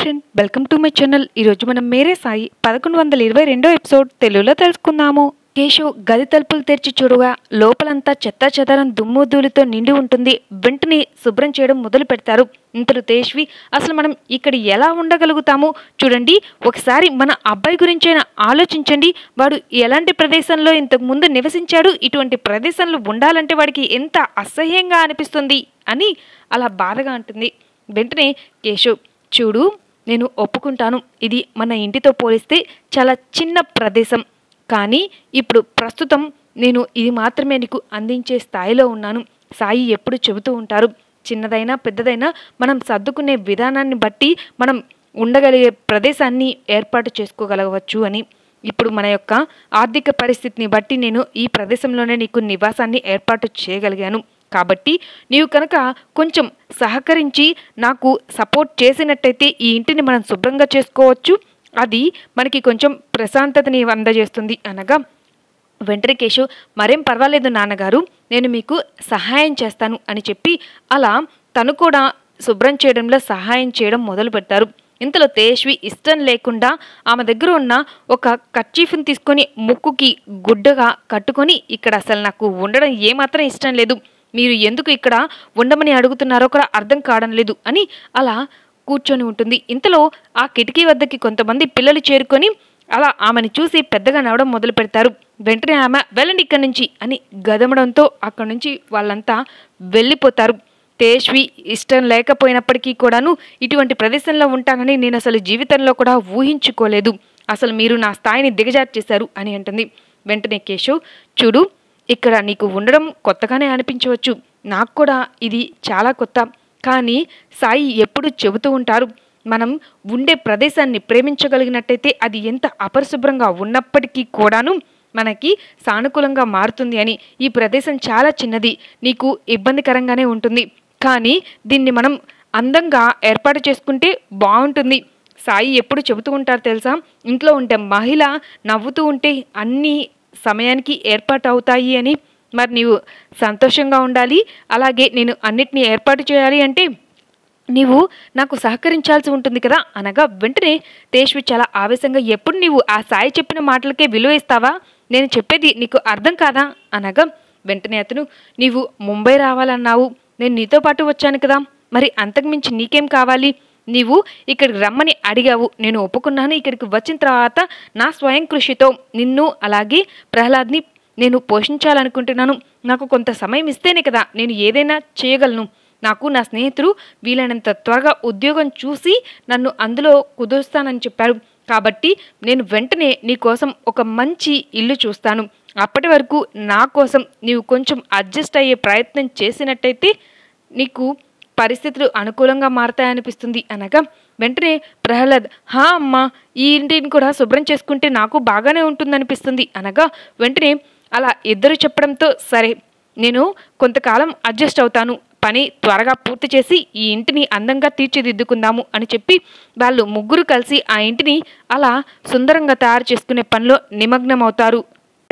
Friend, welcome to my channel. ఈరోజు మనం మేరే Sai 1122 episode తెలుగులో తెలుసుకుందాము. కేశవ్ గది తలుపులు తెరిచి చూడగా లోపలంతా చెత్తా చెదారం దుమ్ము ధూళితో నిండి ఉంటుంది. వెంటనే శుభ్రం చేయడం మొదలు పెడతారు. ఇంతలో తేజ్వి, అసలు మనం ఇక్కడ ఎలా ఉండగలుగుతాము? చూడండి, ఒకసారి మన అబ్బాయి గురించైనా ఆలోచించండి. వాడు ఎలాంటి ప్రదేశంలో ఇంతకు ముందు నివసించాడు? ఇటువంటి ప్రదేశంలో ఉండాలంటే వాడికి ఎంత అసహ్యంగా అనిపిస్తుంది అని అలా బాధగా అంటుంది. వెంటనే కేశవ్, చూడు, నేను ఒప్పుకుంటాను, ఇది మన ఇంటితో పోలిస్తే చాలా చిన్న ప్రదేశం, కానీ ఇప్పుడు ప్రస్తుతం నేను ఇది మాత్రమే నీకు అందించే స్థాయిలో ఉన్నాను. సాయి ఎప్పుడు చెబుతూ ఉంటారు, చిన్నదైనా పెద్దదైనా మనం సర్దుకునే విధానాన్ని బట్టి మనం ఉండగలిగే ప్రదేశాన్ని ఏర్పాటు చేసుకోగలగవచ్చు అని. ఇప్పుడు మన యొక్క ఆర్థిక పరిస్థితిని బట్టి నేను ఈ ప్రదేశంలోనే నీకు నివాసాన్ని ఏర్పాటు చేయగలిగాను. కాబట్టి నీవు కనుక కొంచెం సహకరించి నాకు సపోర్ట్ చేసినట్టయితే ఈ ఇంటిని మనం శుభ్రంగా చేసుకోవచ్చు. అది మనకి కొంచెం ప్రశాంతతని అందజేస్తుంది అనగా వెంటనే కేశవ్, మరేం పర్వాలేదు నాన్నగారు, నేను మీకు సహాయం చేస్తాను అని చెప్పి అలా తను కూడా శుభ్రం చేయడంలో సహాయం చేయడం మొదలు పెట్టారు. ఇంతలో తేజ్వి ఇష్టం లేకుండా ఆమె దగ్గర ఉన్న ఒక కర్చీఫ్ని తీసుకొని ముక్కుకి గుడ్డగా కట్టుకొని, ఇక్కడ అసలు నాకు ఉండడం ఏమాత్రం ఇష్టం లేదు, మీరు ఎందుకు ఇక్కడ ఉండమని అడుగుతున్నారో కూడా అర్థం కావడం లేదు అని అలా కూర్చొని ఉంటుంది. ఇంతలో ఆ కిటికీ వద్దకి కొంతమంది పిల్లలు చేరుకొని అలా ఆమెను చూసి పెద్దగా నవ్వడం మొదలు పెడతారు. వెంటనే ఆమె, వెళ్ళండి ఇక్కడి నుంచి అని గదమడంతో అక్కడి నుంచి వాళ్ళంతా వెళ్ళిపోతారు. తేజ్వి ఇష్టం లేకపోయినప్పటికీ కూడాను ఇటువంటి ప్రదేశంలో ఉంటానని నేను అసలు జీవితంలో కూడా ఊహించుకోలేదు, అసలు మీరు నా స్థాయిని దిగజార్చేశారు అని అంటుంది. వెంటనే కేశవ్, చూడు, ఇక్కడ నీకు ఉండడం కొత్తగానే అనిపించవచ్చు, నాకు కూడా ఇది చాలా కొత్త, కానీ సాయి ఎప్పుడు చెబుతూ ఉంటారు, మనం ఉండే ప్రదేశాన్ని ప్రేమించగలిగినట్టయితే అది ఎంత అపరిశుభ్రంగా ఉన్నప్పటికీ కూడాను మనకి సానుకూలంగా మారుతుంది అని. ఈ ప్రదేశం చాలా చిన్నది, నీకు ఇబ్బందికరంగానే ఉంటుంది, కానీ దీన్ని మనం అందంగా ఏర్పాటు చేసుకుంటే బాగుంటుంది. సాయి ఎప్పుడు చెబుతూ ఉంటారు తెలుసా, ఇంట్లో ఉంటే మహిళ నవ్వుతూ ఉంటే అన్నీ సమయానికి ఏర్పాటు అవుతాయి అని. మరి నీవు సంతోషంగా ఉండాలి, అలాగే నేను అన్నిటినీ ఏర్పాటు చేయాలి అంటే నీవు నాకు సహకరించాల్సి ఉంటుంది కదా అనగా వెంటనే తేజ్వి చాలా ఆవేశంగా, ఎప్పుడు నీవు ఆ సాయి చెప్పిన మాటలకే విలువ ఇస్తావా? నేను చెప్పేది నీకు అర్థం కాదా అనగా వెంటనే అతను, నీవు ముంబై రావాలన్నావు, నేను నీతో పాటు వచ్చాను కదా, మరి అంతకుమించి నీకేం కావాలి? నీవు ఇక్కడికి రమ్మని అడిగావు, నేను ఒప్పుకున్నాను. ఇక్కడికి వచ్చిన తర్వాత నా స్వయం కృషితో నిన్ను అలాగే ప్రహ్లాద్ని నేను పోషించాలనుకుంటున్నాను. నాకు కొంత సమయం ఇస్తేనే కదా నేను ఏదైనా చేయగలను. నాకు నా స్నేహితులు వీలైనంత త్వరగా ఉద్యోగం చూసి నన్ను అందులో కుదురుస్తానని చెప్పారు. కాబట్టి నేను వెంటనే నీ కోసం ఒక మంచి ఇల్లు చూస్తాను. అప్పటి వరకు నా కోసం నీవు కొంచెం అడ్జస్ట్ అయ్యే ప్రయత్నం చేసినట్టయితే నీకు పరిస్థితులు అనుకూలంగా మారతాయనిపిస్తుంది అనగా వెంటనే ప్రహ్లాద్, హా అమ్మా, ఈ ఇంటిని కూడా శుభ్రం చేసుకుంటే నాకు బాగానే ఉంటుందనిపిస్తుంది అనగా వెంటనే అలా ఇద్దరు చెప్పడంతో, సరే, నేను కొంతకాలం అడ్జస్ట్ అవుతాను, పని త్వరగా పూర్తి చేసి ఈ ఇంటిని అందంగా తీర్చిదిద్దుకుందాము అని చెప్పి వాళ్ళు ముగ్గురు కలిసి ఆ ఇంటిని అలా సుందరంగా తయారు చేసుకునే పనిలో నిమగ్నమవుతారు.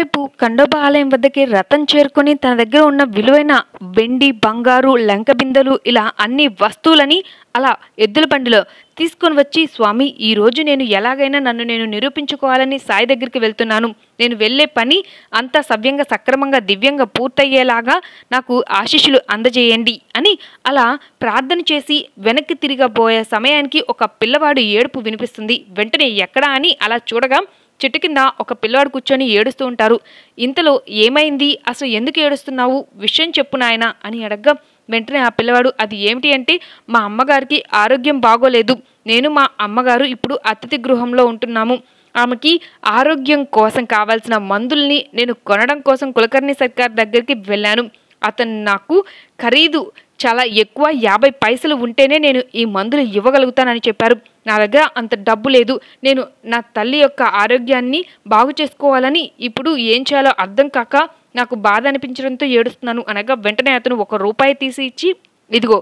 రేపు ఖండోబా ఆలయం వద్దకి రతన్ చేరుకొని తన దగ్గర ఉన్న విలువైన వెండి, బంగారు, లంక బిందెలు ఇలా అన్ని వస్తువులని అలా ఎద్దుల బండిలో తీసుకొని వచ్చి, స్వామి, ఈరోజు నేను ఎలాగైనా నన్ను నేను నిరూపించుకోవాలని సాయి దగ్గరికి వెళ్తున్నాను, నేను వెళ్ళే పని అంతా సవ్యంగా సక్రమంగా దివ్యంగా పూర్తయ్యేలాగా నాకు ఆశీస్సులు అందజేయండి అని అలా ప్రార్థన చేసి వెనక్కి తిరిగబోయే సమయానికి ఒక పిల్లవాడు ఏడుపు వినిపిస్తుంది. వెంటనే ఎక్కడా అని అలా చూడగా చెట్టు కింద ఒక పిల్లవాడు కూర్చొని ఏడుస్తూ ఉంటారు. ఇంతలో, ఏమైంది, అసలు ఎందుకు ఏడుస్తున్నావు, విషయం చెప్పు నాయనా అని అడగ్గా వెంటనే ఆ పిల్లవాడు, అది ఏమిటి అంటే, మా అమ్మగారికి ఆరోగ్యం బాగోలేదు, నేను మా అమ్మగారు ఇప్పుడు అతిథి గృహంలో ఉంటున్నాము, ఆమెకి ఆరోగ్యం కోసం కావాల్సిన మందుల్ని నేను కొనడం కోసం కులకర్ణి సర్కార్ దగ్గరికి వెళ్ళాను. అతను నాకు ఖరీదు చాలా ఎక్కువ, 50 పైసలు ఉంటేనే నేను ఈ మందులు ఇవ్వగలుగుతానని చెప్పారు. నా దగ్గర అంత డబ్బు లేదు, నేను నా తల్లి యొక్క ఆరోగ్యాన్ని బాగు చేసుకోవాలని ఇప్పుడు ఏం చేయాలో అర్థం కాక నాకు బాధ అనిపించడంతో ఏడుస్తున్నాను అనగా వెంటనే అతను ₹1 తీసి ఇచ్చి, ఇదిగో,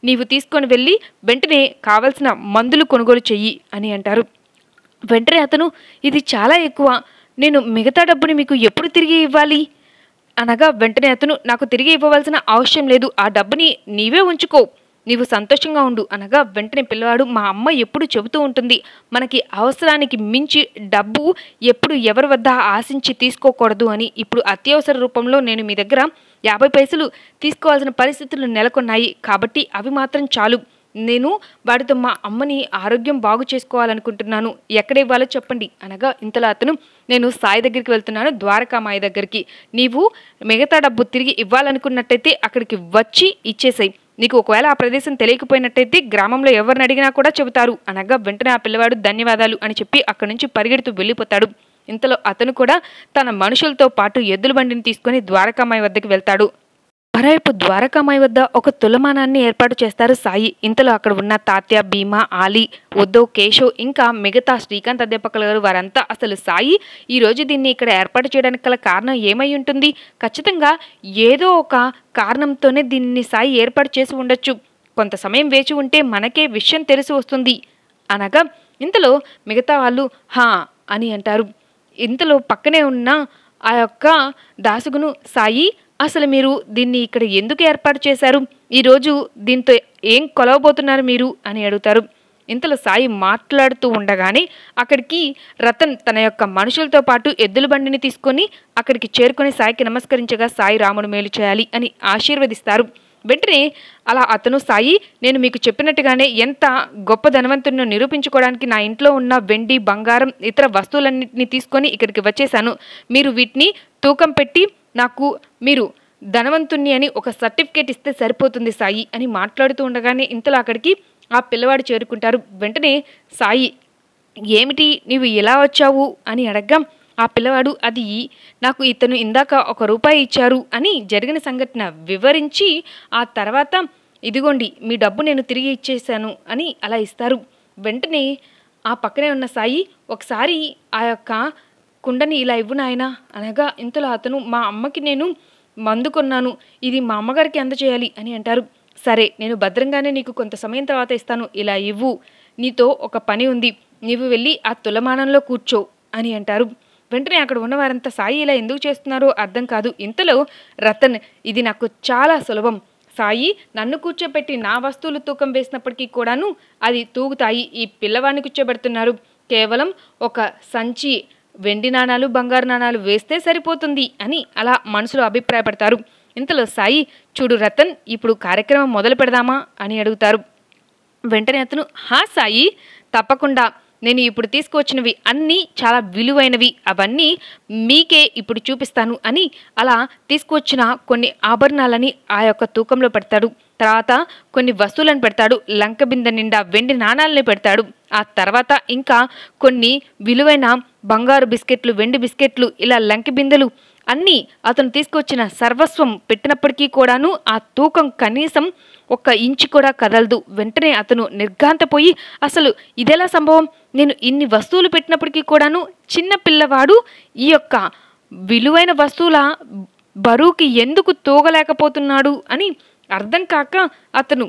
నీవు తీసుకొని వెళ్ళి వెంటనే కావలసిన మందులు కొనుగోలు చెయ్యి అని అంటారు. వెంటనే అతను, ఇది చాలా ఎక్కువ, నేను మిగతా డబ్బుని మీకు ఎప్పుడు తిరిగి ఇవ్వాలి అనగా వెంటనే అతను, నాకు తిరిగి ఇవ్వవలసిన అవసరం లేదు, ఆ డబ్బుని నీవే ఉంచుకో, నీవు సంతోషంగా ఉండు అనగా వెంటనే పిల్లవాడు మా అమ్మ ఎప్పుడు చెబుతూ ఉంటుంది, మనకి అవసరానికి మించి డబ్బు ఎప్పుడు ఎవరి వద్ద ఆశించి తీసుకోకూడదు అని. ఇప్పుడు అత్యవసర రూపంలో నేను మీ దగ్గర 50 పైసలు తీసుకోవాల్సిన పరిస్థితులు నెలకొన్నాయి, కాబట్టి అవి మాత్రం చాలు. నేను వాటితో మా అమ్మని ఆరోగ్యం బాగు చేసుకోవాలనుకుంటున్నాను, ఎక్కడ ఇవ్వాలో చెప్పండి అనగా ఇంతలో అతను, నేను సాయి దగ్గరికి వెళ్తున్నాను, ద్వారకామాయి దగ్గరికి. నీవు మిగతా డబ్బు తిరిగి ఇవ్వాలనుకున్నట్టయితే అక్కడికి వచ్చి ఇచ్చేసాయి. నీకు ఒకవేళ ఆ ప్రదేశం తెలియకపోయినట్టయితే గ్రామంలో ఎవరిని అడిగినా కూడా చెబుతారు అనగా వెంటనే ఆ పిల్లవాడు ధన్యవాదాలు అని చెప్పి అక్కడి నుంచి పరిగెడుతూ వెళ్ళిపోతాడు. ఇంతలో అతను కూడా తన మనుషులతో పాటు ఎద్దుల బండిని తీసుకుని ద్వారకామాయి వద్దకు వెళ్తాడు. మరోవైపు ద్వారకామాయి వద్ద ఒక తులమానాన్ని ఏర్పాటు చేస్తారు సాయి. ఇంతలో అక్కడ ఉన్న తాత్య, భీమా, ఆలీ, ఉద్ధవ్, కేశవ్ ఇంకా మిగతా శ్రీకాంత్ అధ్యాపకులు గారు వారంతా అసలు సాయి ఈరోజు దీన్ని ఇక్కడ ఏర్పాటు చేయడానికి గల కారణం ఏమై ఉంటుంది, ఖచ్చితంగా ఏదో ఒక కారణంతోనే దీన్ని సాయి ఏర్పాటు చేసి ఉండొచ్చు, కొంత సమయం వేచి ఉంటే మనకే విషయం తెలిసి వస్తుంది అనగా ఇంతలో మిగతా వాళ్ళు హా అని అంటారు. ఇంతలో పక్కనే ఉన్న ఆ యొక్క దాసుగును, సాయి అసలు మీరు దీన్ని ఇక్కడ ఎందుకు ఏర్పాటు చేశారు, ఈరోజు దీంతో ఏం కొలవబోతున్నారు మీరు అని అడుగుతారు. ఇంతలో సాయి మాట్లాడుతూ ఉండగానే అక్కడికి రతన్ తన యొక్క మనుషులతో పాటు ఎద్దుల బండిని తీసుకొని అక్కడికి చేరుకొని సాయికి నమస్కరించగా సాయి రాముడు మేలు చేయాలి అని ఆశీర్వదిస్తారు. వెంటనే అలా అతను, సాయి నేను మీకు చెప్పినట్టుగానే ఎంత గొప్ప ధనవంతుడిని నిరూపించుకోవడానికి నా ఇంట్లో ఉన్న వెండి, బంగారం, ఇతర వస్తువులన్నింటినీ తీసుకొని ఇక్కడికి వచ్చేసాను, మీరు వీటిని తూకం పెట్టి నాకు మీరు ధనవంతుణ్ణి అని ఒక సర్టిఫికేట్ ఇస్తే సరిపోతుంది సాయి అని మాట్లాడుతూ ఉండగానే ఇంతలో అక్కడికి ఆ పిల్లవాడు చేరుకుంటారు. వెంటనే సాయి, ఏమిటి నీవు ఎలా వచ్చావు అని అడగ్గా ఆ పిల్లవాడు, అది నాకు ఇతను ఇందాక ₹1 ఇచ్చారు అని జరిగిన సంఘటన వివరించి ఆ తర్వాత ఇదిగోండి మీ డబ్బు నేను తిరిగి ఇచ్చేశాను అని అలా ఇస్తారు. వెంటనే ఆ పక్కనే ఉన్న సాయి, ఒకసారి ఆ యొక్క కుండని ఇలా ఇవ్వు నాయనా అనగా ఇంతలో అతను, మా అమ్మకి నేను మందు కొన్నాను, ఇది మా అమ్మగారికి అందజేయాలి అని అంటారు. సరే నేను భద్రంగానే నీకు కొంత సమయం తర్వాత ఇస్తాను, ఇలా ఇవ్వు, నీతో ఒక పని ఉంది, నీవు వెళ్ళి ఆ తులమానంలో కూర్చో అని అంటారు. వెంటనే అక్కడ ఉన్నవారంతా సాయి ఇలా ఎందుకు చేస్తున్నారో అర్థం కాదు. ఇంతలో రతన్, ఇది నాకు చాలా సులభం సాయి, నన్ను కూర్చోబెట్టి నా వస్తువులు తూకం వేసినప్పటికీ కూడాను అది తూగుతాయి, ఈ పిల్లవాడిని కూర్చోబెడుతున్నారు, కేవలం ఒక సంచి వెండి నాణాలు, బంగారు నాణాలు వేస్తే సరిపోతుంది అని అలా మనసులో అభిప్రాయపడతారు. ఇంతలో సాయి, చూడు రతన్, ఇప్పుడు కార్యక్రమం మొదలు పెడదామా అని అడుగుతారు. వెంటనే అతను, హా సాయి, తప్పకుండా, నేను ఇప్పుడు తీసుకువచ్చినవి అన్నీ చాలా విలువైనవి, అవన్నీ మీకే ఇప్పుడు చూపిస్తాను అని అలా తీసుకువచ్చిన కొన్ని ఆభరణాలని ఆ యొక్క తూకంలో పెడతాడు. తర్వాత కొన్ని వస్తువులను పెడతాడు, లంక బిందె నిండా వెండి నాణాలని పెడతాడు. ఆ తర్వాత ఇంకా కొన్ని విలువైన బంగారు బిస్కెట్లు, వెండి బిస్కెట్లు, ఇలా లంక బిందెలు అన్నీ అతను తీసుకొచ్చిన సర్వస్వం పెట్టినప్పటికీ కూడాను ఆ తూకం కనీసం 1 ఇంచు కూడా కదలదు. వెంటనే అతను నిర్ఘాంతపోయి, అసలు ఇదెలా సంభవం, నేను ఇన్ని వస్తువులు పెట్టినప్పటికీ కూడాను చిన్న పిల్లవాడు ఈ యొక్క విలువైన వస్తువుల బరువుకి ఎందుకు తూగలేకపోతున్నాడు అని అర్థం కాక అతను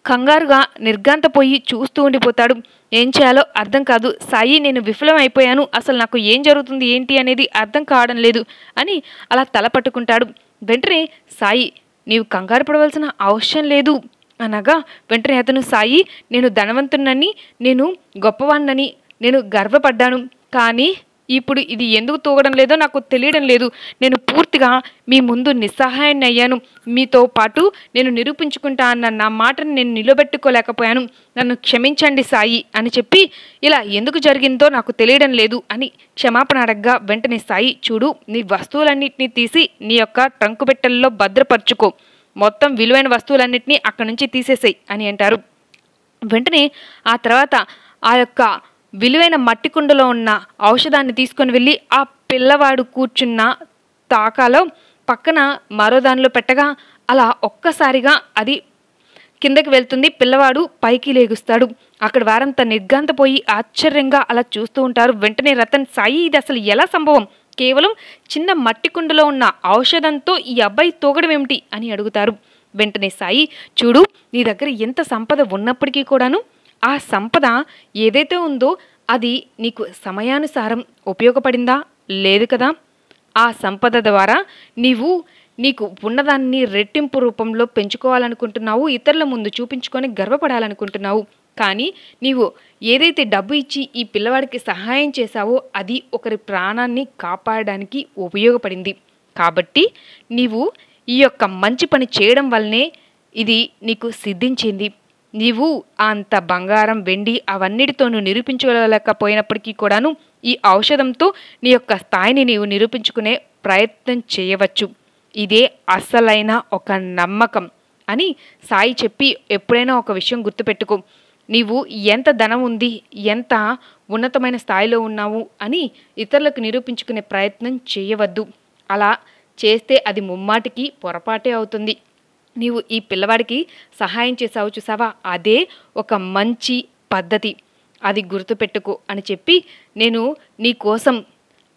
కంగారుగా నిర్ఘాంతపోయి చూస్తూ ఉండిపోతాడు. ఏం చేయాలో అర్థం కాదు సాయి, నేను విఫలం అయిపోయాను, అసలు నాకు ఏం జరుగుతుంది ఏంటి అనేది అర్థం కావడం లేదు అని అలా తల పట్టుకుంటాడు. వెంటనే సాయి, నీవు కంగారు పడవలసిన అవసరం లేదు అనగా వెంటనే అతను, సాయి నేను ధనవంతునని, నేను గొప్పవాణ్ణని నేను గర్వపడ్డాను, కానీ ఇప్పుడు ఇది ఎందుకు తూగడం లేదో నాకు తెలియడం లేదు, నేను పూర్తిగా మీ ముందు నిస్సహాయాన్ని అయ్యాను, మీతో పాటు నేను నిరూపించుకుంటా అన్న నా మాటను నేను నిలబెట్టుకోలేకపోయాను, నన్ను క్షమించండి సాయి అని చెప్పి ఇలా ఎందుకు జరిగిందో నాకు తెలియడం లేదు అని క్షమాపణ అడగ్గా వెంటనే సాయి, చూడు నీ వస్తువులన్నింటినీ తీసి నీ యొక్క ట్రంకు పెట్టెల్లో భద్రపరుచుకో, మొత్తం విలువైన వస్తువులన్నింటినీ అక్కడి నుంచి తీసేసేయి అని అంటారు. వెంటనే ఆ తర్వాత ఆ యొక్క విలువైన మట్టి కుండలో ఉన్న ఔషధాన్ని తీసుకొని వెళ్ళి ఆ పిల్లవాడు కూర్చున్న తాకాలో పక్కన మరో దానిలో పెట్టగా అలా ఒక్కసారిగా అది కిందకి వెళ్తుంది. పిల్లవాడు పైకి లేగుస్తాడు. అక్కడ వారంతా నిర్ఘాంతపోయి ఆశ్చర్యంగా అలా చూస్తూ ఉంటారు. వెంటనే రతన్, సాయి ఇది అసలు ఎలా సంభవం, కేవలం చిన్న మట్టి కుండలో ఉన్న ఔషధంతో ఈ అబ్బాయి తూగడం ఏమిటి అని అడుగుతారు. వెంటనే సాయి, చూడు నీ దగ్గర ఎంత సంపద ఉన్నప్పటికీ కూడాను ఆ సంపద ఏదైతే ఉందో అది నీకు సమయానుసారం ఉపయోగపడిందా లేదు కదా, ఆ సంపద ద్వారా నీవు నీకు ఉన్నదాన్ని రెట్టింపు రూపంలో పెంచుకోవాలనుకుంటున్నావు, ఇతరుల ముందు చూపించుకొని గర్వపడాలనుకుంటున్నావు. కానీ నీవు ఏదైతే డబ్బు ఇచ్చి ఈ పిల్లవాడికి సహాయం చేశావో అది ఒకరి ప్రాణాన్ని కాపాడడానికి ఉపయోగపడింది. కాబట్టి నీవు ఈ యొక్క మంచి పని చేయడం వల్లనే ఇది నీకు సిద్ధించింది. నీవు అంత బంగారం, వెండి అవన్నిటితోనూ నిరూపించలేకపోయినప్పటికీ కూడాను ఈ ఔషధంతో నీ యొక్క స్థాయిని నీవు నిరూపించుకునే ప్రయత్నం చేయవచ్చు. ఇదే అసలైన ఒక నమ్మకం అని సాయి చెప్పి, ఎప్పుడైనా ఒక విషయం గుర్తుపెట్టుకో, నీవు ఎంత ధనం ఉంది, ఎంత ఉన్నతమైన స్థాయిలో ఉన్నావు అని ఇతరులకు నిరూపించుకునే ప్రయత్నం చేయవద్దు. అలా చేస్తే అది ముమ్మాటికి పొరపాటే అవుతుంది. నీవు ఈ పిల్లవాడికి సహాయం చేసావు చూసావా, అదే ఒక మంచి పద్ధతి, అది గుర్తుపెట్టుకో అని చెప్పి, నేను నీ కోసం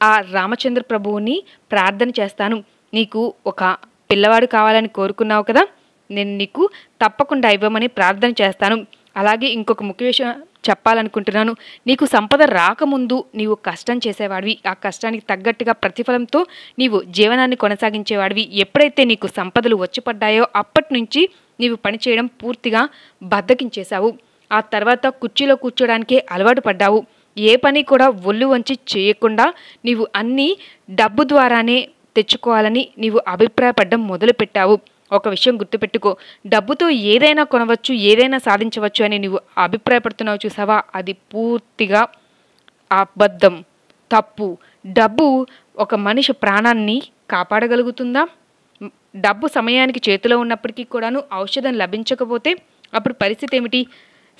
ఆ రామచంద్ర ప్రభువుని ప్రార్థన చేస్తాను. నీకు ఒక పిల్లవాడు కావాలని కోరుకున్నావు కదా, నేను నీకు తప్పకుండా ఇవ్వమని ప్రార్థన చేస్తాను. అలాగే ఇంకొక ముఖ్య విషయం చెప్పాలనుకుంటున్నాను. నీకు సంపద రాకముందు నీవు కష్టం చేసేవాడివి, ఆ కష్టానికి తగ్గట్టుగా ప్రతిఫలంతో నీవు జీవనాన్ని కొనసాగించేవాడివి. ఎప్పుడైతే నీకు సంపదలు వచ్చి పడ్డాయో అప్పటి నుంచి నీవు పనిచేయడం పూర్తిగా బద్ధకించేశావు. ఆ తర్వాత కుర్చీలో కూర్చోడానికే అలవాటు పడ్డావు. ఏ పని కూడా ఒళ్ళు వంచి చేయకుండా నీవు అన్నీ డబ్బు ద్వారానే తెచ్చుకోవాలని నీవు అభిప్రాయపడడం మొదలుపెట్టావు. ఒక విషయం గుర్తుపెట్టుకో, డబ్బుతో ఏదైనా కొనవచ్చు, ఏదైనా సాధించవచ్చు అని నువ్వు అభిప్రాయపడుతున్నావు చూసావా, అది పూర్తిగా అబద్ధం, తప్పు. డబ్బు ఒక మనిషి ప్రాణాన్ని కాపాడగలుగుతుందా? డబ్బు సమయానికి చేతిలో ఉన్నప్పటికీ కూడాను ఔషధం లభించకపోతే అప్పుడు పరిస్థితి ఏమిటి?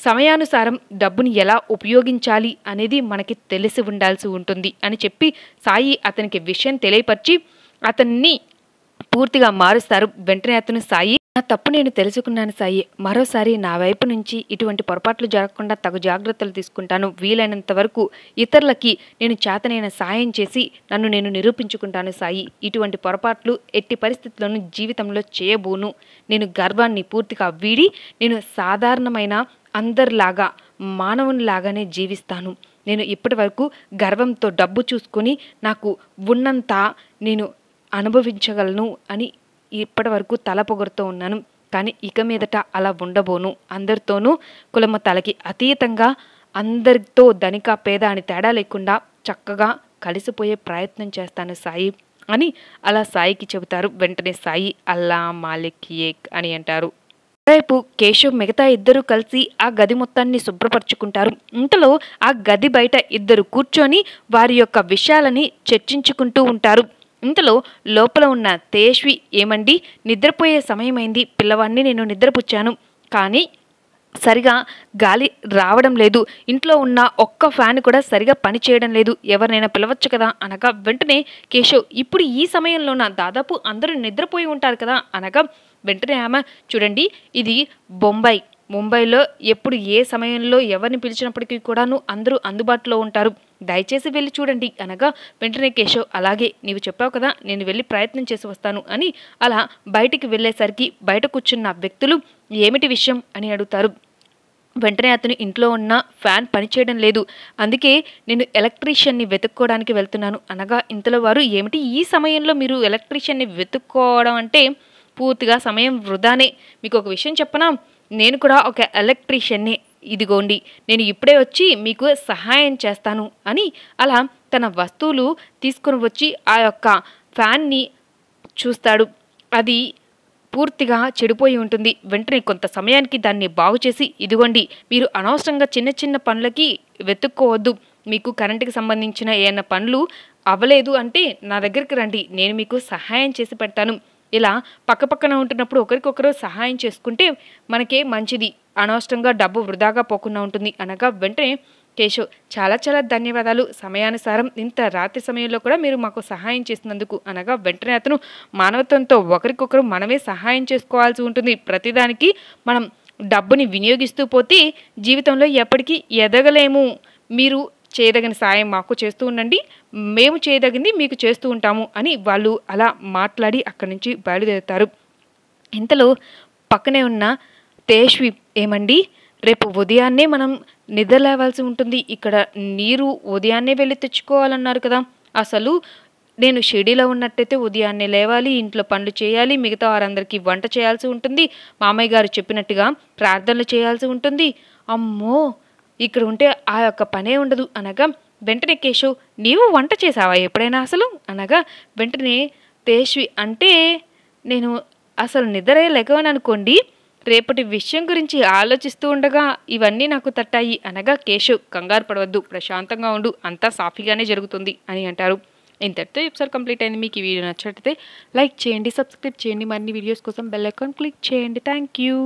సమయానుసారం డబ్బుని ఎలా ఉపయోగించాలి అనేది మనకి తెలిసి ఉండాల్సి ఉంటుంది అని చెప్పి సాయి అతనికి విషయం తెలియపరిచి అతన్ని పూర్తిగా మారుస్తారు. వెంటనే అతను, సాయి, నా తప్పు నేను తెలుసుకున్నాను సాయి, మరోసారి నా వైపు నుంచి ఇటువంటి పొరపాట్లు జరగకుండా తగు జాగ్రత్తలు తీసుకుంటాను. వీలైనంత వరకు ఇతరులకి నేను చేతనైన సాయం చేసి నన్ను నేను నిరూపించుకుంటాను సాయి. ఇటువంటి పొరపాట్లు ఎట్టి పరిస్థితుల్లోనూ జీవితంలో చేయబోను. నేను గర్వాన్ని పూర్తిగా వీడి నేను సాధారణమైన అందరిలాగా మానవునిలాగానే జీవిస్తాను. నేను ఇప్పటి వరకు గర్వంతో డబ్బు చూసుకొని నాకు ఉన్నంత నేను అనుభవించగలను అని ఇప్పటి వరకు తల పొగరుతూ ఉన్నాను. కానీ ఇక మీదట అలా ఉండబోను. అందరితోనూ కులమతాలకి అతీతంగా, అందరితో ధనిక పేద అని తేడా లేకుండా చక్కగా కలిసిపోయే ప్రయత్నం చేస్తాను సాయి అని అలా సాయికి చెబుతారు. వెంటనే సాయి అల్లా మాలిక్ ఏక్ అని అంటారు. రేపు కేశవ్ మిగతా ఇద్దరు కలిసి ఆ గది మొత్తాన్ని శుభ్రపరచుకుంటారు. ఇంతలో ఆ గది బయట ఇద్దరు కూర్చొని వారి యొక్క విషయాలని చర్చించుకుంటూ ఉంటారు. ఇంతలో లోపల ఉన్న తేష్వి, ఏమండి, నిద్రపోయే సమయమైంది, పిల్లవాడిని నేను నిద్రపుచ్చాను, కానీ సరిగా గాలి రావడం లేదు, ఇంట్లో ఉన్న ఒక్క ఫ్యాన్ కూడా సరిగా పని చేయడం లేదు, ఎవరినైనా పిలవచ్చు కదా అనగా వెంటనే కేశవ్, ఇప్పుడు ఈ సమయంలోన దాదాపు అందరూ నిద్రపోయి ఉంటారు కదా అనగా వెంటనే ఆమె, చూడండి, ఇది ముంబైలో ఎప్పుడు ఏ సమయంలో ఎవరిని పిలిచినప్పటికీ కూడాను అందరూ అందుబాటులో ఉంటారు, దయచేసి వెళ్ళి చూడండి అనగా వెంటనే కేశవ్, అలాగే నీవు చెప్పావు కదా, నేను వెళ్ళి ప్రయత్నం చేసి వస్తాను అని అలా బయటికి వెళ్ళేసరికి బయట కూర్చున్న వ్యక్తులు ఏమిటి విషయం అని అడుగుతారు. వెంటనే అతను, ఇంట్లో ఉన్న ఫ్యాన్ పనిచేయడం లేదు, అందుకే నేను ఎలక్ట్రీషియన్ని వెతుక్కోవడానికి వెళ్తున్నాను అనగా ఇంతలో వారు, ఏమిటి ఈ సమయంలో మీరు ఎలక్ట్రీషియన్ని వెతుక్కోవడం అంటే పూర్తిగా సమయం వృధానే. మీకు ఒక విషయం చెప్పనా, నేను కూడా ఒక ఎలక్ట్రీషియన్ని, ఇదిగోండి నేను ఇప్పుడే వచ్చి మీకు సహాయం చేస్తాను అని అలా తన వస్తువులు తీసుకుని వచ్చి ఆ యొక్క ఫ్యాన్ని చూస్తాడు. అది పూర్తిగా చెడిపోయి ఉంటుంది. వెంటనే కొంత సమయానికి దాన్ని బాగు చేసి, ఇదిగోండి, మీరు అనవసరంగా చిన్న చిన్న పనులకి వెతుక్కోవద్దు, మీకు కరెంటుకి సంబంధించిన ఏమైనా పనులు అవ్వలేదు అంటే నా దగ్గరికి రండి, నేను మీకు సహాయం చేసి పెడతాను. ఇలా పక్కపక్కన ఉంటున్నప్పుడు ఒకరికొకరు సహాయం చేసుకుంటే మనకే మంచిది, అనవసరంగా డబ్బు వృధాగా పోకుండా ఉంటుంది అనగా వెంటనే కేశవ్, చాలా చాలా ధన్యవాదాలు, సమయానుసారం ఇంత రాత్రి సమయంలో కూడా మీరు మాకు సహాయం చేసినందుకు అనగా వెంటనే అతను, మానవత్వంతో ఒకరికొకరు మనమే సహాయం చేసుకోవాల్సి ఉంటుంది, ప్రతిదానికి మనం డబ్బుని వినియోగిస్తూ పోతే జీవితంలో ఎప్పటికీ ఎదగలేము, మీరు చేయదగిన సాయం మాకు చేస్తూ ఉండండి, మేము చేయదగింది మీకు చేస్తూ ఉంటాము అని వాళ్ళు అలా మాట్లాడి అక్కడి నుంచి బయలుదేరుతారు. ఇంతలో పక్కనే ఉన్న తేష్వి, ఏమండి, రేపు ఉదయాన్నే మనం నిద్ర లేవాల్సి ఉంటుంది, ఇక్కడ నీరు ఉదయాన్నే వెళ్ళి తెచ్చుకోవాలన్నారు కదా, అసలు నేను షిరిడీలో ఉన్నట్టయితే ఉదయాన్నే లేవాలి, ఇంట్లో పనులు చేయాలి, మిగతా వారందరికీ వంట చేయాల్సి ఉంటుంది, మామయ్య గారు చెప్పినట్టుగా ప్రార్థనలు చేయాల్సి ఉంటుంది. అమ్మో, ఇక్కడ ఉంటే ఆ యొక్క పనే ఉండదు అనగా వెంటనే కేశవ్, నీవు వంట చేసావా ఎప్పుడైనా అసలు అనగా వెంటనే తేజ్వి, అంటే నేను అసలు నిద్రే లెగవననుకోండి, రేపటి విషయం గురించి ఆలోచిస్తూ ఉండగా ఇవన్నీ నాకు తట్టాయి అనగా కేశవ్, కంగారు పడవద్దు, ప్రశాంతంగా ఉండు, అంతా సాఫీగానే జరుగుతుంది అని అంటారు. ఇంతటితో ఎపిసోడ్ కంప్లీట్ అయింది. మీకు ఈ వీడియో నచ్చినట్లయితే లైక్ చేయండి, సబ్స్క్రైబ్ చేయండి, మరిన్ని వీడియోస్ కోసం బెల్ ఐకాన్ క్లిక్ చేయండి. Thank you.